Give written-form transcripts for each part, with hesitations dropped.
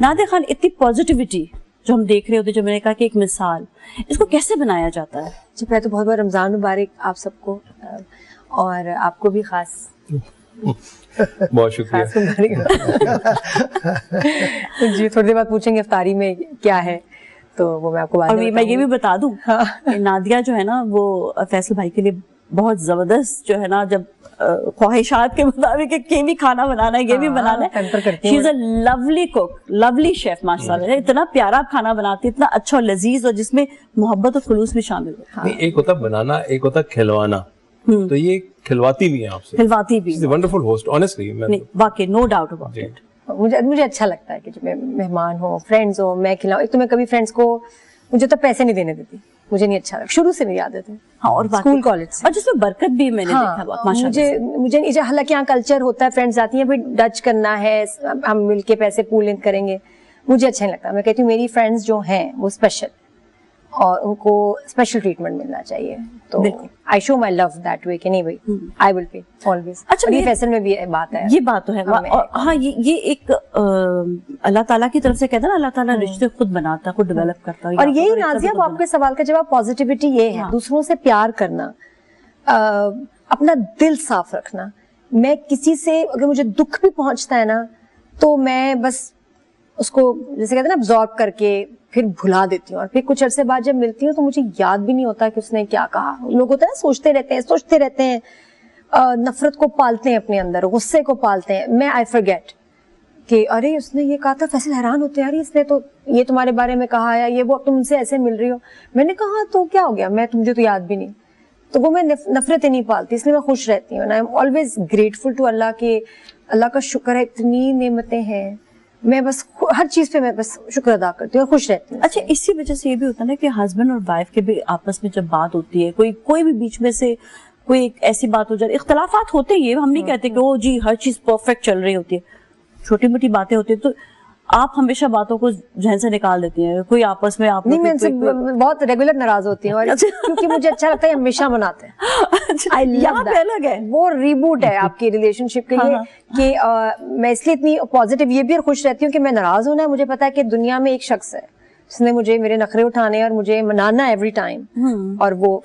Nadia Khan اتنی positivity جو ہم دیکھ رہے ہوتے، جو میں نے کہا کہ ایک مثال، اس کو کیسے بنایا جاتا ہے؟ جی پہلے تو بہت بہت رمضان مبارک آپ سب کو، اور آپ کو بھی خاص بہت شکریہ. جی تھوڑی دیر بعد پوچھیں گے افطاری میں کیا ہے، تو وہ میں آپ کو اور میں یہ بھی بتا دوں کہ نادیہ جو ہے نا وہ فیصل بھائی کے لیے بہت زبردست جو ہے نا، جب خواہشات کے مطابق کہ بھی کھانا بنانا ہے، یہ بھی بنانا ہے. She is a lovely cook, lovely chef ماشاء اللہ. اتنا پیارا کھانا بناتی، اتنا اچھا اور لذیذ، اور جس میں محبت اور خلوص بھی شامل ہے. ایک ہوتا بنانا، ایک ہوتا کھلوانا، تو یہ کھلواتی بھی ہیں آپ سے. کھلواتی بھی. Wonderful host honestly. واقعی نو ڈاؤٹ اباؤٹ اٹ. مجھے اچھا لگتا ہے کہ جب مہمان ہو، فرینڈز ہو، میں کھلاؤں. ایک تو میں کبھی فرینڈس کو مجھے تو پیسے نہیں دینے دیتی، مجھے نہیں اچھا لگتا، شروع سے میری عادت ہے. ہاں، اور اسکول کالج سے، اور جس میں برکت بھی میں نے دیکھا بہت ماشاءاللہ. مجھے حالانکہ یہاں کلچر ہوتا ہے، فرینڈز آتی ہیں پھر ڈچ کرنا ہے، ہم مل کے پیسے پول ان کریں گے، مجھے اچھا نہیں لگتا. میں کہتی ہوں میری فرینڈز جو ہیں وہ اسپیشل، اور ان کو اسپیشل ٹریٹمنٹ ملنا چاہیے. تو آئی شو مائی لو دیٹ وے کہ نہیں بھائی آئی ول پے آلویز. اچھا، یہ فیصل میں بھی بات ہے، یہ بات تو ہے. ہاں، یہ ایک اللہ تعالیٰ کی طرف سے کہتے ہیں نا، اللہ تعالیٰ رشتے خود بناتا ہے، خود ڈیولپ کرتا ہے. اور یہی نازیہ وہ آپ کے سوال کا جواب، پازیٹیوٹی یہ ہے، دوسروں سے پیار کرنا، اپنا دل صاف رکھنا. میں کسی سے اگر مجھے دکھ بھی پہنچتا ہے نا، تو میں بس اس کو جیسے کہتے ہیں نا ابزارب کر کے پھر بھلا دیتی ہوں. اور پھر کچھ عرصے بعد جب ملتی ہوں تو مجھے یاد بھی نہیں ہوتا کہ اس نے کیا کہا. لوگ ہوتا ہے نا سوچتے رہتے ہیں، نفرت کو پالتے ہیں اپنے اندر، غصے کو پالتے ہیں. میں آئی فرگیٹ کہ ارے اس نے یہ کہا تھا. فیصل حیران ہوتے ہیں، ارے اس نے تو یہ تمہارے بارے میں کہا ہے، یہ وہ، اب تم ان سے ایسے مل رہی ہو. میں نے کہا تو کیا ہو گیا، مجھے تو یاد بھی نہیں. تو وہ میں نفرتیں نہیں پالتی، اس لیے میں خوش رہتی ہوں. I am always grateful to اللہ کہ اللہ کا شکر ہے، اتنی نعمتیں ہیں. میں بس ہر چیز پہ میں بس شکر ادا کرتی ہوں اور خوش رہتی ہوں. اچھا، اسی وجہ سے یہ بھی ہوتا ہے نا کہ ہسبینڈ اور وائف کے بھی آپس میں جب بات ہوتی ہے، کوئی بھی بیچ میں سے کوئی ایک ایسی بات ہو جاتی، اختلافات ہوتے ہیں، ہم نہیں کہتے کہ وہ جی ہر چیز پرفیکٹ چل رہی ہوتی ہے، چھوٹی موٹی باتیں ہوتی ہیں، تو آپ ہمیشہ باتوں کو ذہن سے نکال دیتی ہیں. کوئی آپس میں آپ نہیں، میں ان سے بہت ریگولر ناراض ہوتی ہوں، کیونکہ مجھے اچھا لگتا ہے ہمیشہ مناتے ہیں. وہ ریبوٹ ہے آپ کی ریلیشن شپ کے لیے کہ میں اس لیے اتنی پازیٹیو یہ بھی اور خوش رہتی ہوں کہ میں ناراض ہونا ہے. مجھے پتا ہے کہ دنیا میں ایک شخص ہے جس نے مجھے میرے نخرے اٹھانے اور مجھے منانا ایوری ٹائم، اور وہ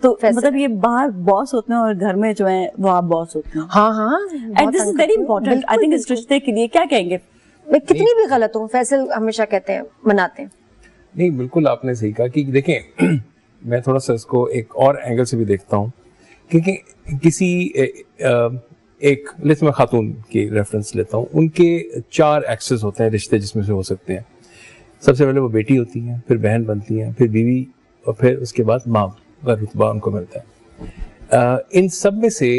تو مطلب یہ باہر باس ہوتے ہیں اور گھر میں جو ہے وہ آپ باس ہوتے ہیں. ہاں، and this is very important I think اس رشتے کے لیے. کیا کہیں گے؟ میں کتنی بھی غلط ہوں، فیصل ہمیشہ کہتے ہیں مناتے ہیں. نہیں، بالکل آپ نے صحیح کہا کہ دیکھیں میں تھوڑا سا اس کو ایک اور اینگل سے بھی دیکھتا ہوں، کیونکہ کسی ایک میں خاتون کی ریفرنس لیتا ہوں. ان کے 4 ایکسس ہوتے ہیں رشتے جس میں سے ہو سکتے ہیں. سب سے پہلے وہ بیٹی ہوتی ہیں، پھر بہن بنتی ہیں، پھر بیوی، اور پھر اس کے بعد ماں کا رتبہ ان کو ملتا ہے. ان سب میں سے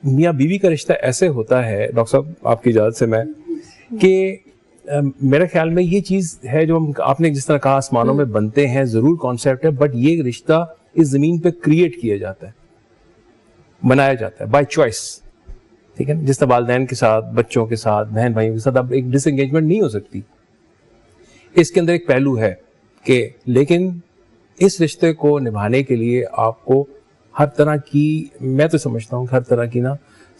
میاں بیوی کا رشتہ ایسے ہوتا ہے، ڈاکٹر صاحب آپ کی اجازت سے میں، کہ میرے خیال میں یہ چیز ہے جو آپ نے جس طرح کہا آسمانوں میں بنتے ہیں، ضرور کانسیپٹ ہے، بٹ یہ رشتہ اس زمین پہ کریٹ کیا جاتا ہے، بنایا جاتا ہے بائی چوائس. ٹھیک ہے، جس طرح والدین کے ساتھ، بچوں کے ساتھ، بہن بھائیوں کے ساتھ اب ایک ڈس انگیجمنٹ نہیں ہو سکتی. اس کے اندر ایک پہلو ہے کہ لیکن اس رشتے کو نبھانے کے لیے آپ کو ہر طرح کی، میں تو سمجھتا ہوں ہر طرح کی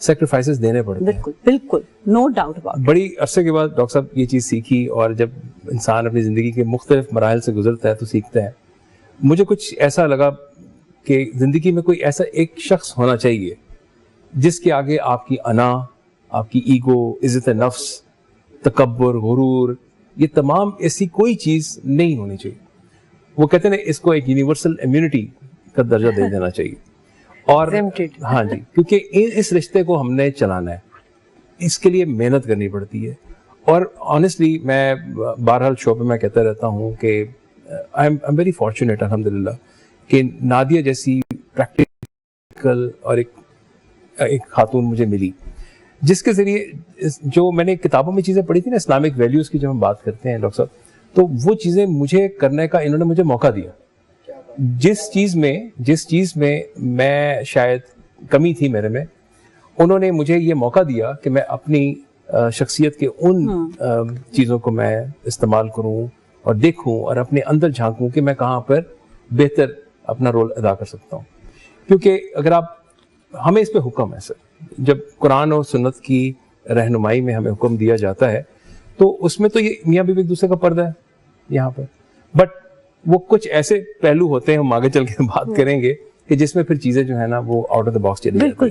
سیکریفائسز دینے پڑتے ہیں. بالکل نو ڈاؤٹ اباؤٹ. بڑی عرصے کے بعد ڈاکٹر صاحب یہ چیز سیکھی، اور جب انسان اپنی زندگی کے مختلف مراحل سے گزرتا ہے تو سیکھتا ہے. مجھے کچھ ایسا لگا کہ زندگی میں کوئی ایسا ایک شخص ہونا چاہیے جس کے آگے آپ کی انا، آپ کی ایگو، عزت نفس، تکبر، غرور، یہ تمام ایسی کوئی چیز نہیں ہونی چاہیے. وہ کہتے ہیں اس کو ایک یونیورسل امیونٹی کا درجہ دے دینا چاہیے. اور ہاں جی، کیونکہ اس رشتے کو ہم نے چلانا ہے، اس کے لیے محنت کرنی پڑتی ہے. اور آنیسٹلی میں بہرحال شو پہ میں کہتا رہتا ہوں کہ آئی ایم ویری فارچونیٹ الحمدللہ کہ نادیہ جیسی پریکٹیکل اور ایک خاتون مجھے ملی، جس کے ذریعے جو میں نے کتابوں میں چیزیں پڑھی تھی نا، اسلامک ویلیوز کی جب ہم بات کرتے ہیں ڈاکٹر صاحب، تو وہ چیزیں مجھے کرنے کا انہوں نے مجھے موقع دیا. جس چیز میں میں شاید کمی تھی میرے میں، انہوں نے مجھے یہ موقع دیا کہ میں اپنی شخصیت کے ان چیزوں کو میں استعمال کروں اور دیکھوں اور اپنے اندر جھانکوں کہ میں کہاں پر بہتر اپنا رول ادا کر سکتا ہوں. کیونکہ اگر آپ، ہمیں اس پہ حکم ہے سر، جب قرآن اور سنت کی رہنمائی میں ہمیں حکم دیا جاتا ہے تو اس میں تو یہ میاں بیوی ایک دوسرے کا پردہ ہے یہاں پر. بٹ وہ کچھ ایسے پہلو ہوتے ہیں, ہم آگے چل کے بات کریں گے, کہ جس میں پھر چیزیں جو ہے نا وہ آؤٹ آف دا باکس چلی جاتی ہیں.